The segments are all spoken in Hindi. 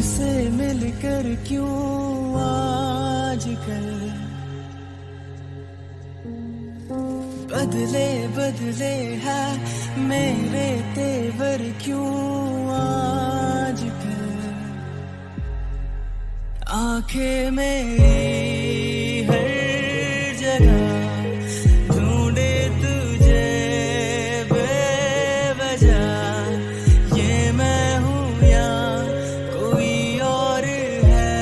तुझसे मिलकर क्यों आजकल बदले बदले है मेरे तेवर क्यों आजकल आंखें मेरी हर जगह ढूंढे तुझे बेवजह ये मैं हूँ या कोई और है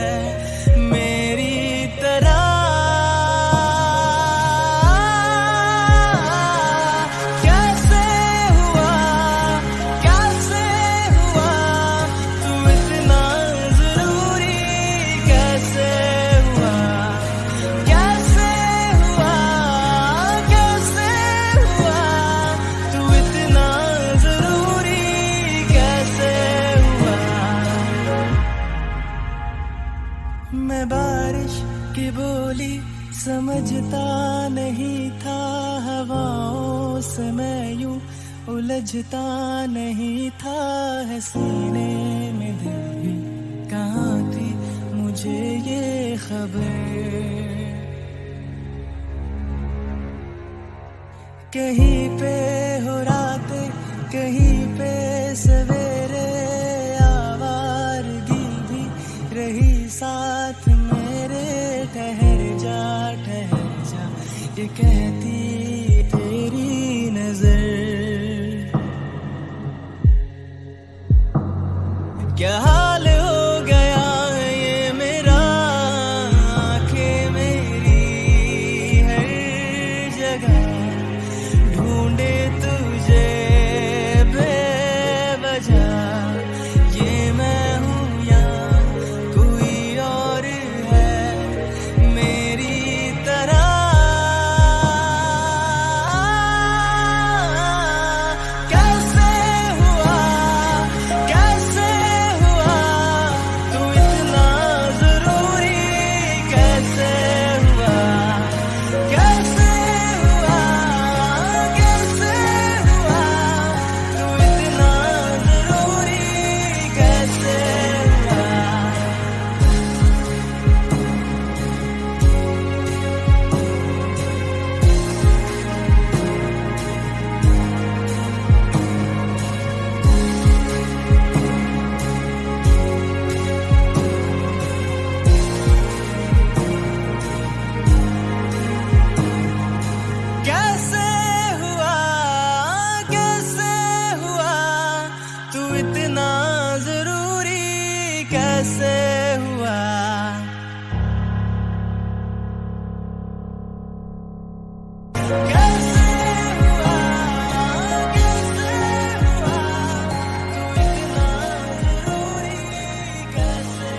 मेरी तरह कैसे हुआ तू इतना जरूरी कैसे हुआ तू इतना जरूरी कैसे हुआ मैं बारिश की बोली समझता नहीं था हवाओं से मैं यूं उलझता नहीं था है सीने में दिल भी कहाँ थी मुझे ये खबर कहीं पे हो रातें कहीं पे सवेरे आवारगी भी रही साथ मेरे ठहर जा ये कहती तेरी नजर क्या हाल हो गया ये मेरा आंखें मेरी हर जगह ढूंढे तुझे बेवजह ये मैं हूँ या कोई और है मेरी तरह कैसे हुआ तू इतना जरूरी कैसे हुआ तू इतना जरूरी कैसे हुआ कैसे हुआ तू इतना जरूरी कैसे हुआ कैसे हुआ तू इतना जरूरी कैसे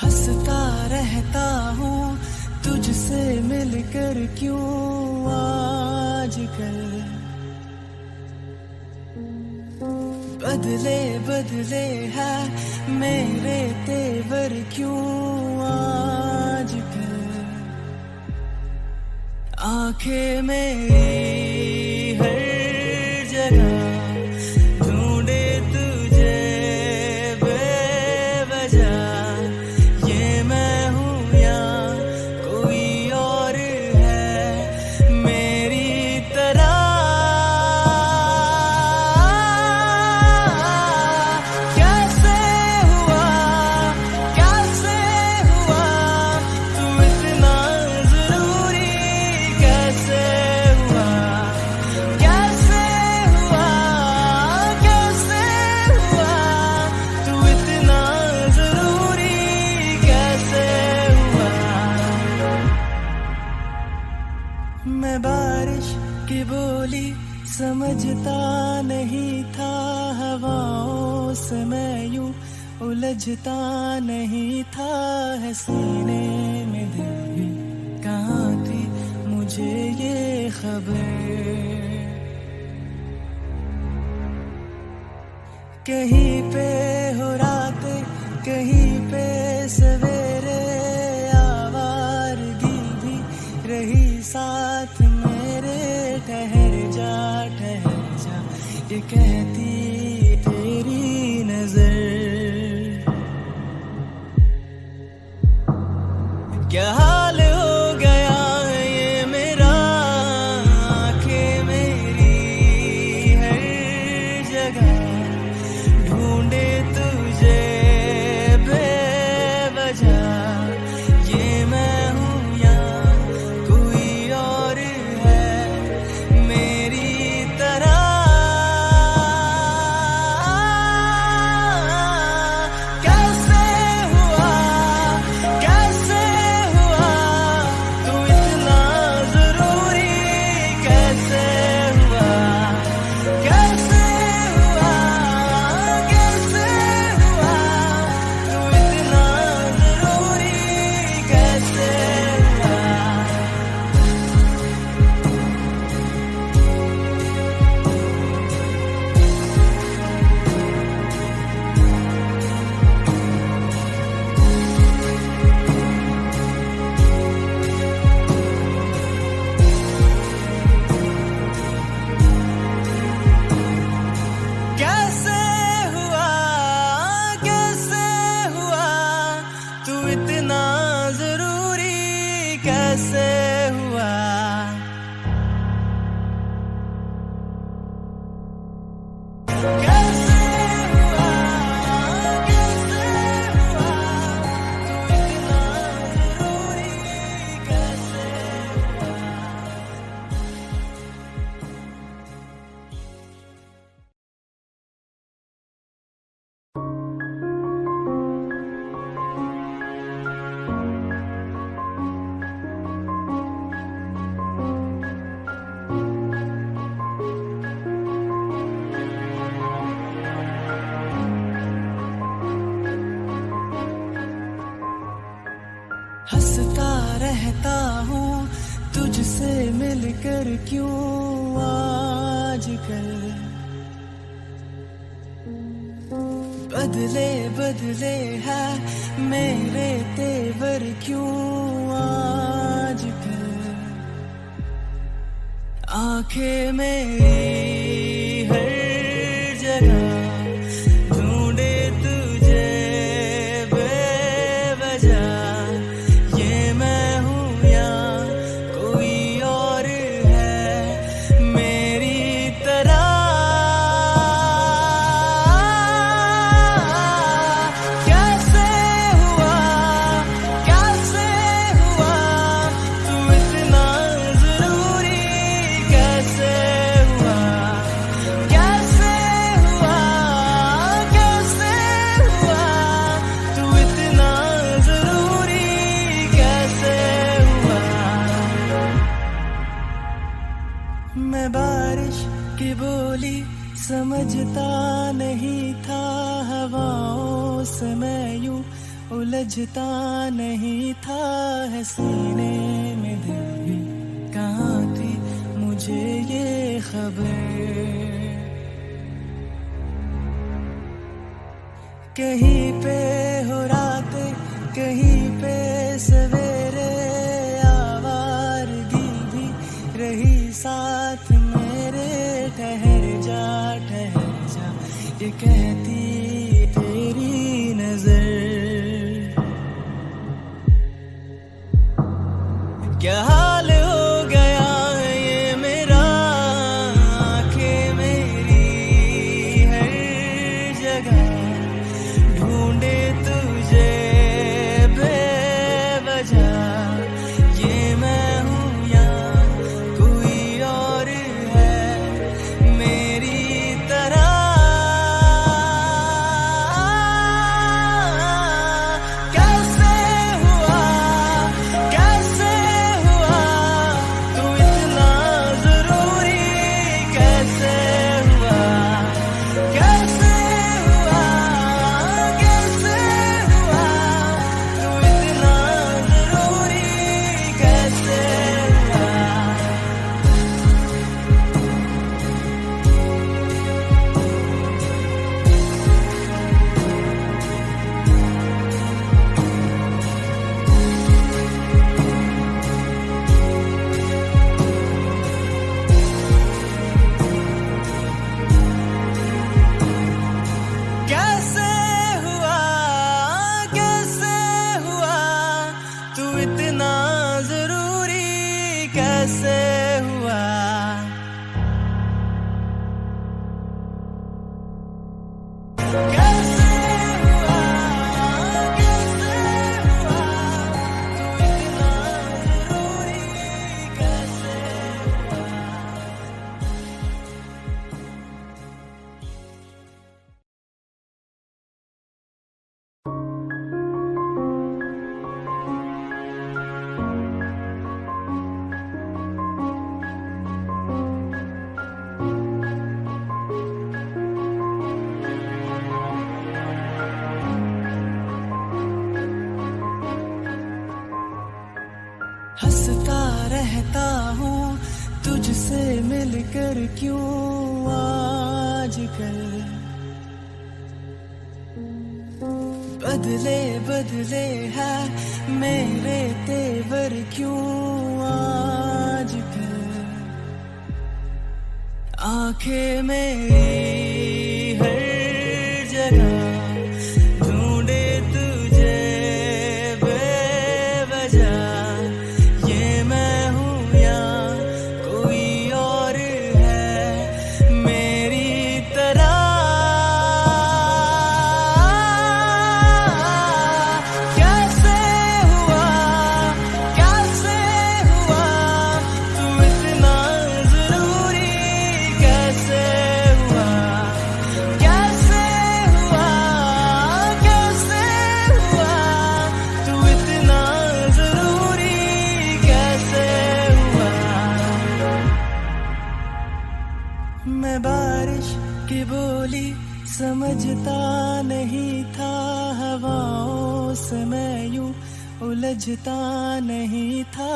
हंसता रहता हूँ तुझसे मिलकर क्यों आजकल बदले बदले है मेरे तेवर क्यों आजकल आंखें मेरी हर जगह ढूंढे तुझे बेवजह ये मैं हूँ या कोई और है मेरी तरह कैसे हुआ तू इतना जरूरी कैसे हुआ तू इतना जरूरी कैसे हुआ मैं बारिश की बोली समझता नहीं था हवाओं से मैं यूं उलझता नहीं था है सीने में दिल भी, कहाँ थी मुझे ये खबर। कहीं पे हो रातें, कहीं पे सवेरे, आवारगी भी रही साथ मेरे। ठहर जा ये कहती तेरी नजर। क्या हाल हो गया ये मेरा, आंखें मेरी हर जगह ढूंढे तुझे बेवजह। ये मैं हूँ या कोई और है मेरी तरह। कैसे हुआ तू इतना जरूरी, कैसे हुआ तू इतना जरूरी, कैसे हुआ। कैसे हुआ तू इतना जरूरी, कैसे हुआ। कैसे हुआ तू इतना जरूरी, कैसे हुआ। हंसता रहता हूँ तुझसे मिलकर, क्यों आजकल बदले बदले है मेरे तेवर, क्यों आजकल। आंखें मेरी हर जगह ढूंढे तुझे बेवजह। ये मैं हूँ या कोई और है मेरी तरह। कैसे हुआ तू इतना जरूरी, कैसे हुआ तू इतना जरूरी, कैसे हुआ। मैं बारिश की बोली समझता नहीं था, हवाओं से मैं यूं उलझता नहीं था है सीने में दिल भी, कहाँ थी मुझे ये खबर। कहीं पे हो रातें, कहीं पे सवेरे, आवारगी भी रही साथ मेरे। ठहर जा ये कहती तेरी नजर। क्या हाल हो गया ये मेरा, आंखें मेरी हर जगह ढूंढे तुझे बेवजह। ये मैं हूँ या कोई और है मेरी तरह। आजकल। बदले बदले है मेरे तेवर क्यों आजकल। आंखें मेरी हर जगह ढूंढे तुझे बेवजह। ये मैं हूँ या कोई और है मेरी तरह। कैसे हुआ तू इतना जरूरी। कैसे हुआ तू इतना जरूरी। कैसे हुआ। मैं बारिश की बोली समझता नहीं था। हवाओं से मैं यूं उलझता नहीं था।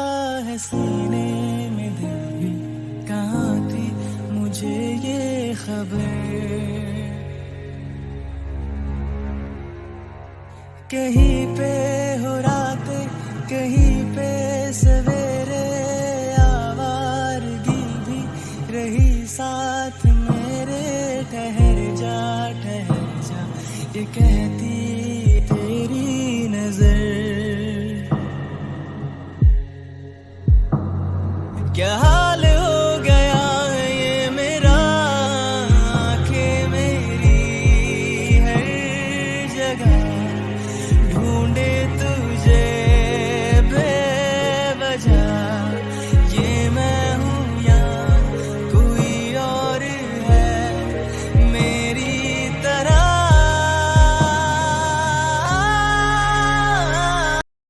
है सीने में दिल भी कहाँ थी मुझे ये खबर। कहीं पे हो रातें कहीं पे सवेरे। आवारगी भी रही साथ मेरे। ठहर जा ये कहती तेरी नजर। क्या